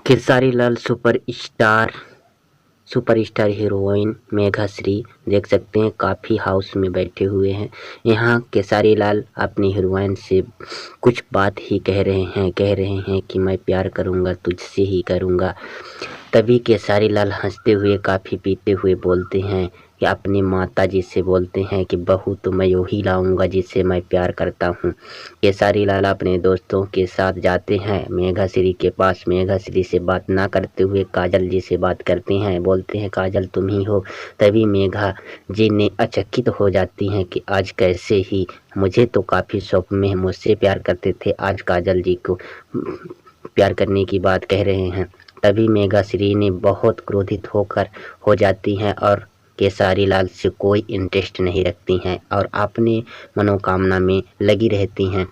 Khesari Lal superstar heroine मेघाश्री देख सकते हैं काफ़ी हाउस में बैठे हुए हैं। यहाँ खेसारी लाल अपनी हीरोइन से कुछ बात ही कह रहे हैं कि मैं प्यार करूँगा, तुझसे ही करूँगा। तभी खेसारी लाल हंसते हुए काफ़ी पीते हुए बोलते हैं कि अपनी माता जी से बोलते हैं कि बहू तो मैं वही लाऊंगा जिससे मैं प्यार करता हूँ। खेसारी लाल अपने दोस्तों के साथ जाते हैं मेघाश्री के पास। मेघाश्री से बात ना करते हुए काजल जी से बात करते हैं, बोलते हैं काजल तुम ही हो। तभी मेघा जी ने अचकित हो जाती हैं कि आज कैसे ही, मुझे तो काफ़ी शौक में मुझसे प्यार करते थे, आज काजल जी को प्यार करने की बात कह रहे हैं। तभी मेघाश्री ने बहुत क्रोधित हो जाती हैं और खेसारी लाल से कोई इंटरेस्ट नहीं रखती हैं और अपने मनोकामना में लगी रहती हैं।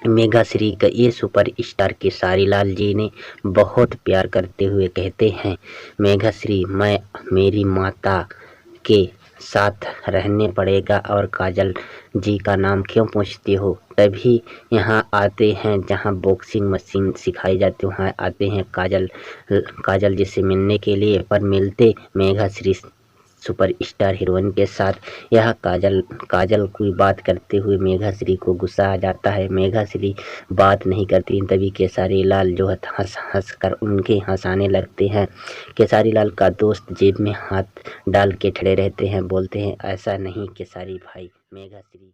मेघाश्री का ये सुपरस्टार खेसारी लाल जी ने बहुत प्यार करते हुए कहते हैं, मेघाश्री मैं मेरी माता के साथ रहने पड़ेगा और काजल जी का नाम क्यों पूछती हो। तभी यहाँ आते हैं जहाँ बॉक्सिंग मशीन सिखाई जाती है, वहाँ आते हैं काजल जी से मिलने के लिए। पर मिलते मेघाश्री सुपरस्टार हीरोइन के साथ यह काजल कोई बात करते हुए मेघाश्री को गुस्सा आ जाता है। मेघाश्री बात नहीं करती। तभी खेसारी लाल जो है हंस कर उनके हंसाने लगते हैं। खेसारी लाल का दोस्त जेब में हाथ डाल के खड़े रहते हैं, बोलते हैं ऐसा नहीं खेसारी भाई। मेघाश्री